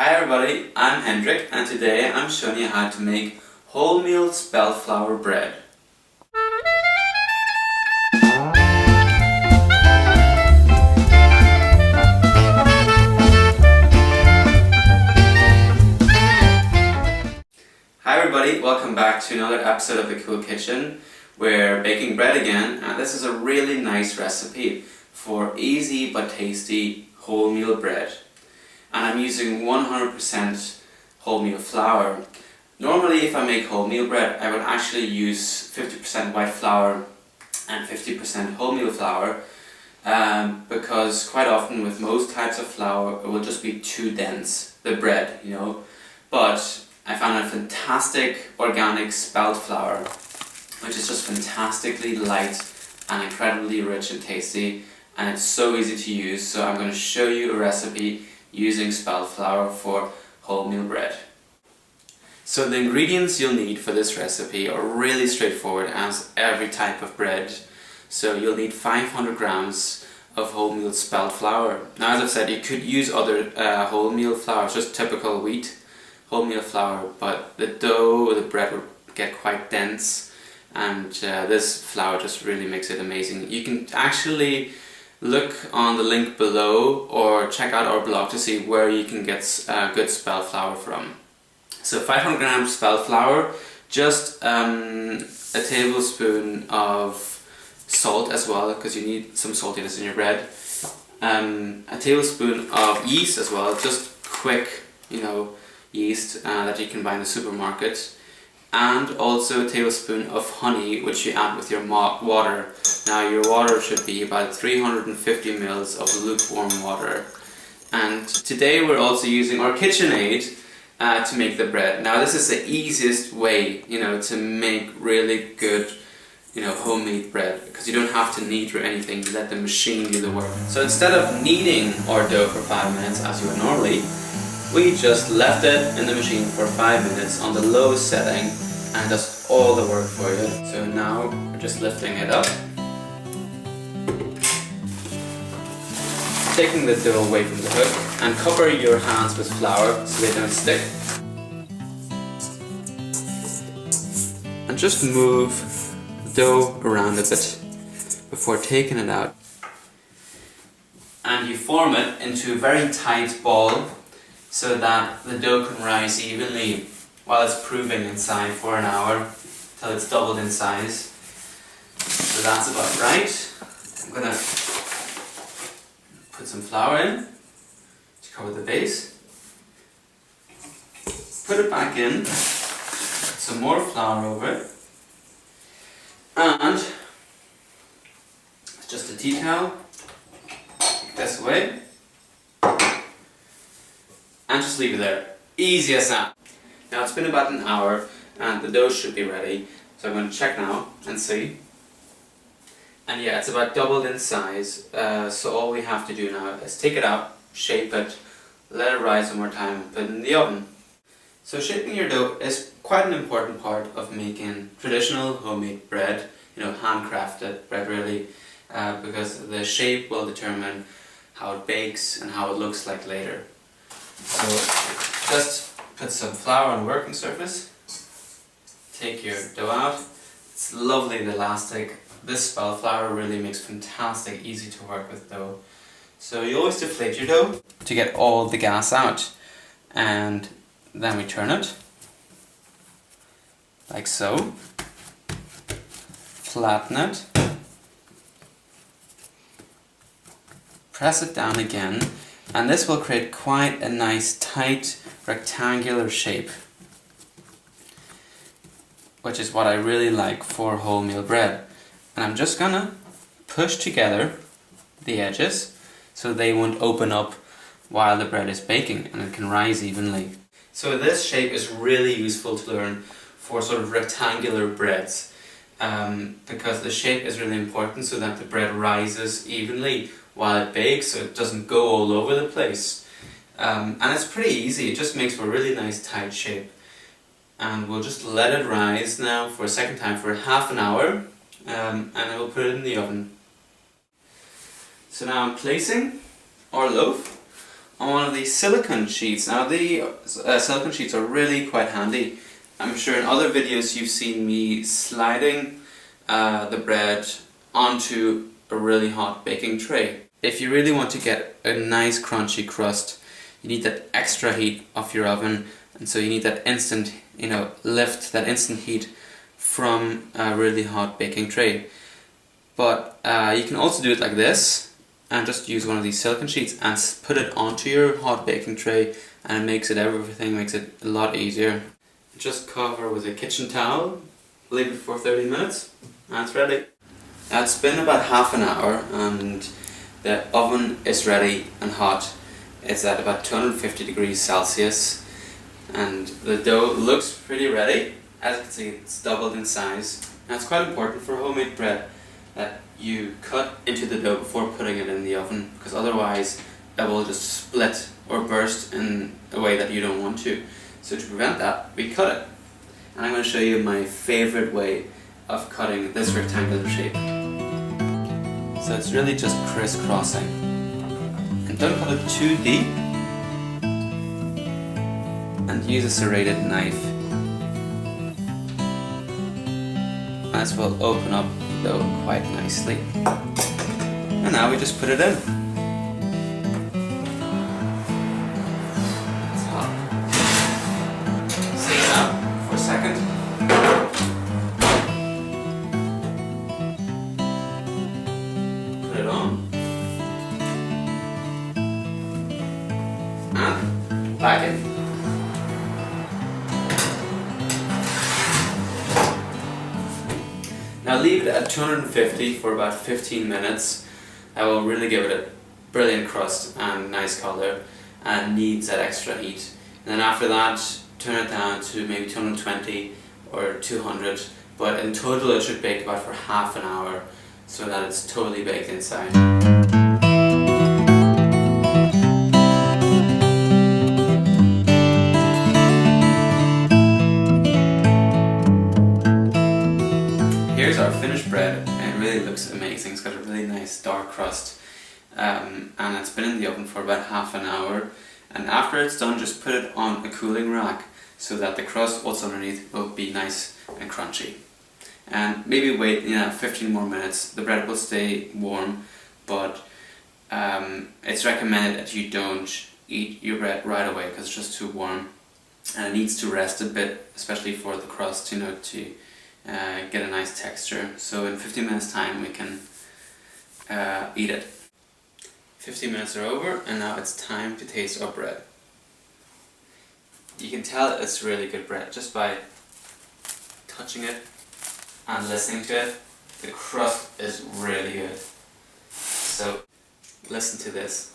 Hi everybody, I'm Hendrik and today I'm showing you how to make wholemeal spelt flour bread. Hi everybody, welcome back to another episode of The Cool Kitchen. We're baking bread again, and this is a really nice recipe for easy but tasty wholemeal bread. And I'm using 100% wholemeal flour. Normally if I make wholemeal bread I would actually use 50% white flour and 50% wholemeal flour because quite often with most types of flour it will just be too dense, the bread, you know. But I found a fantastic organic spelt flour which is just fantastically light and incredibly rich and tasty, and it's so easy to use. So I'm going to show you a recipe using spelt flour for wholemeal bread. So the ingredients you'll need for this recipe are really straightforward as every type of bread. So you'll need 500 grams of wholemeal spelt flour. Now as I've said, you could use other wholemeal flours, just typical wheat wholemeal flour, but the dough, the bread will get quite dense, and this flour just really makes it amazing. You can actually look on the link below or check out our blog to see where you can get good spelt flour from. So 500 grams spelt flour, just a tablespoon of salt as well, because you need some saltiness in your bread. A tablespoon of yeast as well, just quick, you know, yeast that you can buy in the supermarket. And also a tablespoon of honey, which you add with your water. Now your water should be about 350 ml of lukewarm water. And today we're also using our KitchenAid to make the bread. Now this is the easiest way, you know, to make really good, you know, homemade bread, because you don't have to knead or anything. You let the machine do the work. So instead of kneading our dough for 5 minutes as you would normally, we just left it in the machine for 5 minutes on the low setting, and does all the work for you. So now we're just lifting it up, taking the dough away from the hook, and cover your hands with flour so they don't stick. And just move the dough around a bit before taking it out. And you form it into a very tight ball so that the dough can rise evenly while it's proving inside for an hour till it's doubled in size. So that's about right. I'm gonna put some flour in to cover the base. Put it back in, put some more flour over it, and just a tea towel, take this away, and just leave it there. Easy as that. Now it's been about an hour and the dough should be ready, so I'm going to check now and see. And yeah, it's about doubled in size, so all we have to do now is take it out, shape it, let it rise one more time and put it in the oven. So shaping your dough is quite an important part of making traditional homemade bread, you know, handcrafted bread really, because the shape will determine how it bakes and how it looks like later. So just put some flour on the working surface, take your dough out. It's lovely and elastic. This spelt flour really makes fantastic, easy to work with dough. So you always deflate your dough to get all the gas out, and then we turn it like so, flatten it, press it down again, and this will create quite a nice tight rectangular shape, which is what I really like for wholemeal bread. And I'm just gonna push together the edges so they won't open up while the bread is baking and it can rise evenly. So this shape is really useful to learn for sort of rectangular breads, because the shape is really important so that the bread rises evenly while it bakes, so it doesn't go all over the place. And it's pretty easy, it just makes for a really nice tight shape. And we'll just let it rise now for a second time for half an hour, and then we'll put it in the oven. So now I'm placing our loaf on one of these silicone sheets. Now the silicone sheets are really quite handy. I'm sure in other videos you've seen me sliding the bread onto a really hot baking tray. If you really want to get a nice crunchy crust, you need that extra heat of your oven, and so you need that instant, lift, that instant heat from a really hot baking tray. But you can also do it like this, and just use one of these silicone sheets and put it onto your hot baking tray, and everything makes it a lot easier. Just cover with a kitchen towel, leave it for 30 minutes, and it's ready. Now it's been about half an hour and the oven is ready and hot. It's at about 250 degrees Celsius and the dough looks pretty ready. As you can see, it's doubled in size. Now it's quite important for homemade bread that you cut into the dough before putting it in the oven, because otherwise it will just split or burst in a way that you don't want to. So to prevent that, we cut it. And I'm going to show you my favorite way of cutting this rectangular shape. So it's really just crisscrossing. And don't cut it too deep. And use a serrated knife. This will open up the dough quite nicely. And now we just put it in. It's hot. Sit it out for a second. Put it on. And back in. Now leave it at 250 for about 15 minutes. That will really give it a brilliant crust and nice colour, and needs that extra heat. And then after that, turn it down to maybe 220 or 200, but in total it should bake about for half an hour so that it's totally baked inside. Here's our finished bread. It really looks amazing. It's got a really nice dark crust, and it's been in the oven for about half an hour. And after it's done, just put it on a cooling rack so that the crust, what's underneath, will be nice and crunchy. And maybe wait 15 more minutes. The bread will stay warm, but it's recommended that you don't eat your bread right away because it's just too warm, and it needs to rest a bit, especially for the crust, to get a nice texture. So in 15 minutes time we can eat it. 15 minutes are over and now it's time to taste our bread. You can tell it's really good bread just by touching it and listening to it. The crust is really good. So listen to this.